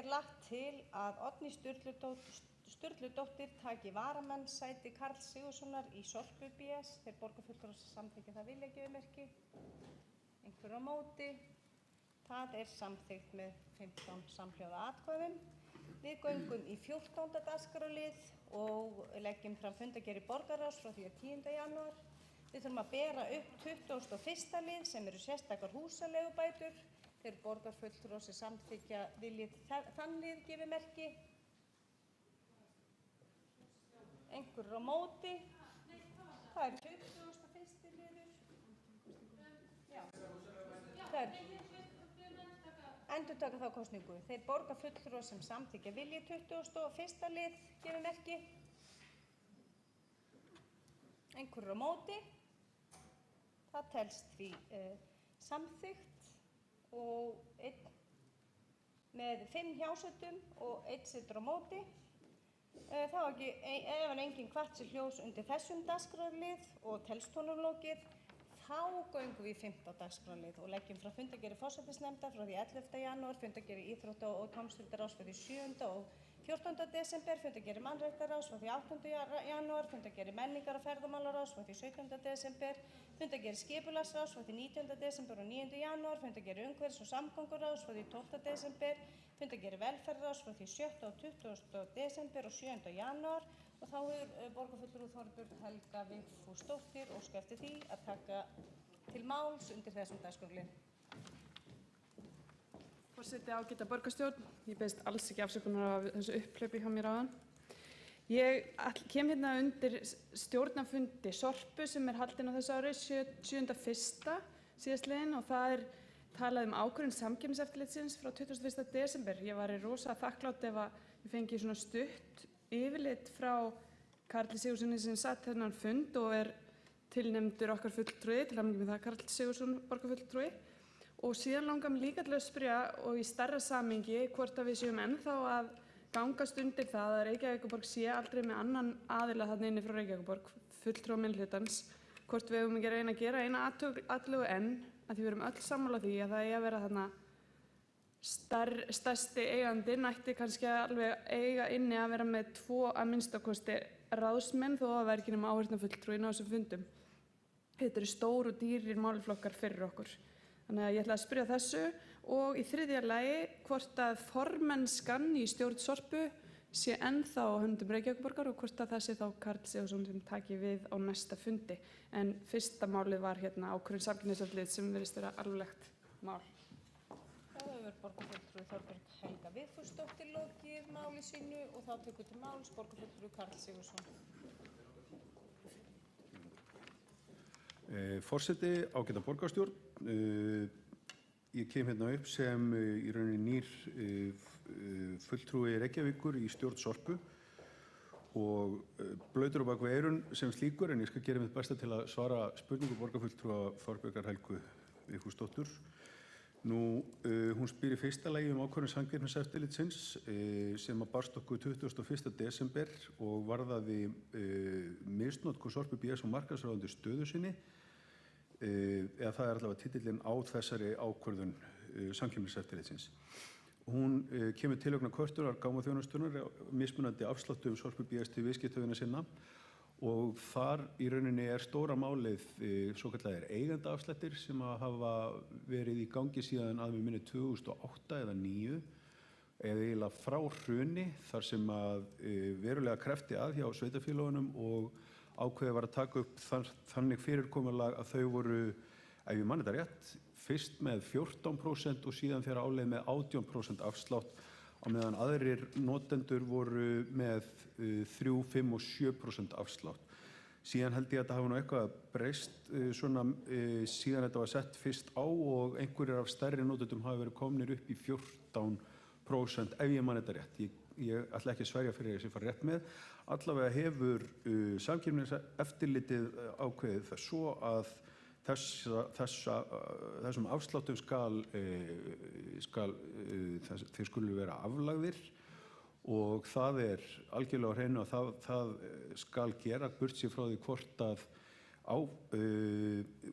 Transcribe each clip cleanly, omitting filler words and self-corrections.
lagt til að Oddný Sturludóttir taki varamannssæti Karls Sigurðssonar í Sorpu BS. Þeir borgarfulltrúar samþykkja það viljagjöfumerki. Einhver á móti? Það samþykkt með 15 samhljóða atkvæðum. Við göngum í 14. dagskrárlið og leggjum fram fundargerð borgarráðs frá því 10. janúar. Við þurfum að bera upp 21. lið sem eru sérstakar húsaleigubætur. Þeir borgarfulltrúar sem samþykkja viljið þann lið gefi merki. Einhver á móti? Það 21. liður. Já. Það endurtaka þá kosningu. Þeir borgarfulltrúar sem samþykkja viljið 21. lið gefi merki. Einhver á móti? Það telst því samþykkt og með 5 hjásætum og 1 situr á móti. Þá ekki, ef enginn hvatt sér hljós undir þessum dagskrárlið og telst honum lokið, þá göngum við í 15. dagskrárlið og leggjum frá fundargerð forsætisnefndar frá því 11. janúar, fundargerð íþrótta- og tómstundaráðs frá því 7. og 14. desember, fundargerð mannréttindaráðs frá því 8. janúar, fundargerð menningar- og ferðamálaráðs frá því 17. desember, fundargerð skipulagsráðs frá því 19. desember og 9. janúar, fundargerð umhverfis- og samgönguráðs frá því 12. desember, fundargerð velferðarráðs frá því 7. og 20. desember og 7. janúar. Og þá borgarfulltrúi Þorbjörg Helga Vigfúsdóttir óska eftir því að taka til máls undir þessum dagskrárlið. Forseti, ágæta borgarstjórn, ég beðist alls ekki afsökunar á þessu upphlaupi hjá mér áðan. Ég kem hérna undir stjórnarfundi Sorpu sem haldinn á þessu ári, 7.1. síðastliðinn, og það talað ákvörðun Samkeppniseftirlitsins frá 21. desember. Ég var rosa þakklát ef að ég fengi svona stutt yfirlit frá Karli Sigurðssoni sem satt þennan fund og tilnefndur okkar fulltrúi, til hamingju með það Karl Sigurðsson borgarfulltrúi. Og síðan langar mig líka til að spyrja og í stærra samhengi hvort að við séum ennþá að gangast undir það að Reykjavíkurborg sé aldrei með annan aðila þarna inni frá Reykjavíkurborg, fulltrúa minnihlutans, hvort við eigum ekki að reyna að gera eina atlögu enn, að því við erum öll sammála því að það eigi að vera þarna stærsti eigandi nætti kannski alveg eiga inni að vera með 2 að minnstakosti ráðsmenn þó að það væri ekki nema áheyrnarfulltrúi á þessum fundum. Þetta eru stór og dýrir málaflokkar fyrir okkur. Þannig að ég ætla að spyrja þessu og í þriðja lagi hvort að formennskan í stjórn Sorpu sé ennþá á höndum Reykjavíkurborgar og hvort að það sé þá Karl Sigurðsson sem taki við á næsta fundi. En fyrsta málið var hérna ákvörðun Samkeppniseftirlitsins sem virðist vera alvarlegt mál. Þá hefur borgarfulltrúi Þorbjörg Helga Vigfúsdóttir lokið máli sínu og þá tekur til máls borgarfulltrúi Karl Sigurðsson. Forseti, ágæta borgarstjórn, ég kem hérna upp sem í rauninni nýr fulltrúi Reykjavíkur í stjórn Sorpu og blautur á bak við eyrun sem slíkur, en ég skal gera mitt besta til að svara spurningu borgarfulltrúa Þorbjargar Helgu Vigfúsdóttur. Hún spyr í fyrsta lagi ákvörðun Samkeppniseftirlitsins sem barst okkur 21. desember og varðaði misnotkun Sorpu BS og markaðsráðandi stöðu sinni, eða það allavega titillinn á þessari ákvörðun Samkeppniseftirlitsins. Hún kemur til vegna kvörtunar gámaþjónustunnar mismunandi afsláttum Sorpu BS til viðskiptavina sinna og þar í rauninni stóra málið svokallaðir eigendaafslættir sem hafa verið í gangi síðan að mig minni 2008 eða 2009 eða eiginlega frá hruni, þar sem að verulega krefti að hjá sveitarfélögunum og ákveðið var að taka upp þannig fyrirkomulag að þau voru, ef ég man þetta rétt, fyrst með 14% og síðan þegar áleið með 18% afslátt á meðan aðrir notendur voru með 3, 5 og 7% afslátt. Síðan held ég að þetta hafi nú eitthvað breyst svona síðan þetta var sett fyrst á og einhverjir af stærri notendum hafi verið komnir upp í 14% ef ég man þetta rétt. Ég ætla ekki að sverja fyrir að ég fara rétt með. Allavega hefur Samkeppniseftirlitið ákveðið það svo að þessum afsláttum þeir skulu vera aflagðir og það algjörlega á hreinu að það skal gera burt sér frá því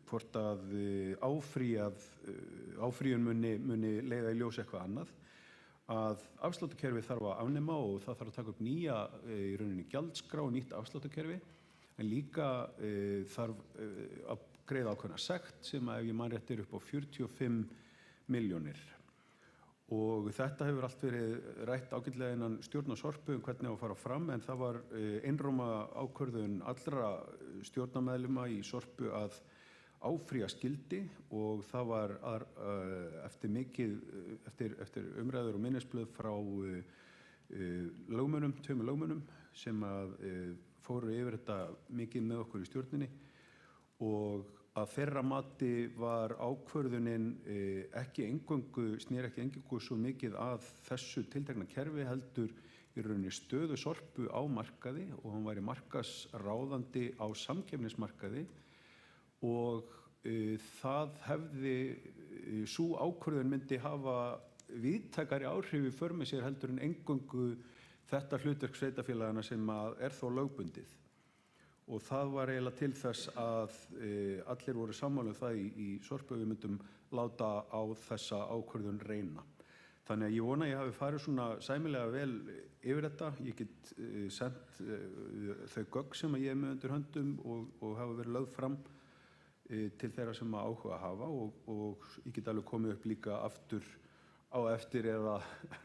hvort að áfrýjun muni leiða í ljós eitthvað annað. að afsláttarkerfi þarf að afnema og það þarf að taka upp nýja í rauninni gjaldskrá og nýtt afsláttarkerfi, en líka þarf að greiða ákveðna sekt sem ef ég man rétt upp á 45 milljónir. Og þetta hefur allt verið rætt ágætlega innan stjórnar Sorpu hvernig á að fara fram, en það var einróma ákvörðun allra stjórnarmeðlima í Sorpu að áfrýja skyldi og það var eftir umræður og minnisblöð frá tveimur lögmönnum sem fóru yfir þetta mikið með okkur í stjórninni, og að þeirra mati var ákvörðunin sneri ekki eingöngu svo mikið að þessu tiltekna kerfi, heldur í rauninni stöðu Sorpu á markaði, og hann væri markaðsráðandi á samkeppnismarkaði, og sú ákvörðun myndi hafa víðtækari áhrif í för með sér heldur en eingöngu þetta hlutverk sveitarfélagana sem þó lögbundið. Og það var eiginlega til þess að allir voru sammála það í Sorpu að við myndum láta á þessa ákvörðun reyna. Þannig að ég vona að ég hafi farið svona sæmilega vel yfir þetta. Ég get sent þau gögn sem ég með undir höndum og hafa verið lögð fram til þeirra sem áhuga hafa, og ég get alveg komið upp líka aftur á eftir eða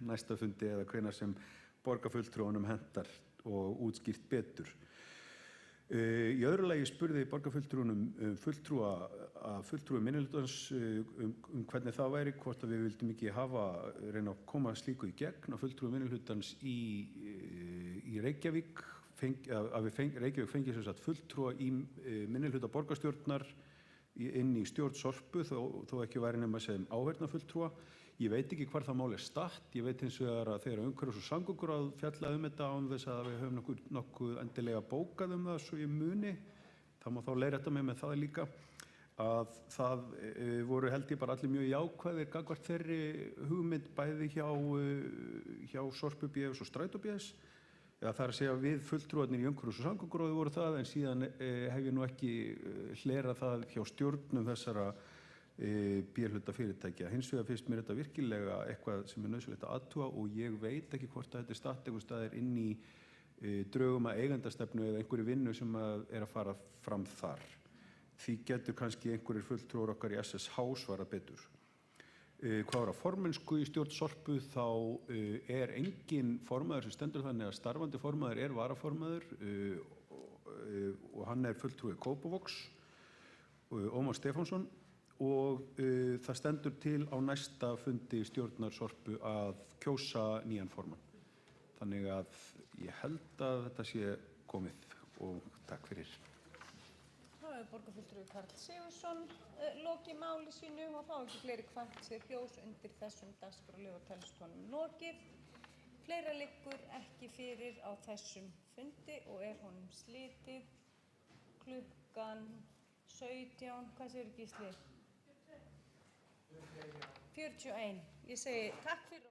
næsta fundi eða hvenær sem borgarfulltrúanum hentar og útskýrt betur. Í öðru lagi spurði borgarfulltrúanum fulltrúi minnihlutans hvernig það væri, hvort að við vildum ekki reyna að koma slíku í gegn, að fulltrúi minnihlutans í Reykjavík Reykjavík fengi sem sagt fulltrúa í minnihluta borgarstjórnar inn í stjórn Sorpu, þó ekki væri nema sem áheyrnarfulltrúa. Ég veit ekki hvar það mál statt. Ég veit hins vegar að þegar umhverfis- og samgönguráð fjallaði þetta án þess að við höfum nokkuð endilega bókað það svo ég muni. Það má þá leiðrétta mig með það líka, að það voru held ég bara allir mjög jákvæðir gagnvart þeirri hugmynd bæði hjá Sorpu BS og Strætó BS. Það er að segja við fulltrúarnir í umhverfis- og samgönguráði voru það, en síðan hef ég nú ekki hlerað það hjá stjórnum þessara B-hluta fyrirtækja. Hins vegar finnst mér þetta virkilega eitthvað sem nauðsynlegt að athuga, og ég veit ekki hvort að þetta statt einhvers staðar inn í drögum að eigendastefnu eða einhverju vinnu sem að fara fram þar. Því getur kannski einhverjir fulltrúar okkar í SSH svarað betur. Hvað var að formennsku í stjórn Sorpu, þá engin formaður sem stendur þannig að starfandi formaður varaformaður, og hann fulltrúi Kópavogs, Ómar Stefánsson, og það stendur til á næsta fundi stjórnar Sorpu að kjósa nýjan formann. Þannig að ég held að þetta sé komið, og takk fyrir. Borgarfulltrúi Karl Sigurðsson lokið máli sínu, og þá ekki fleiri kvænt sér hljóðs undir þessum dagskrárliði og telst honum lokið. Fleira liggur ekki fyrir á þessum fundi og honum slitið klukkan 17, hvað segir Gísli? 41. Ég segi takk fyrir.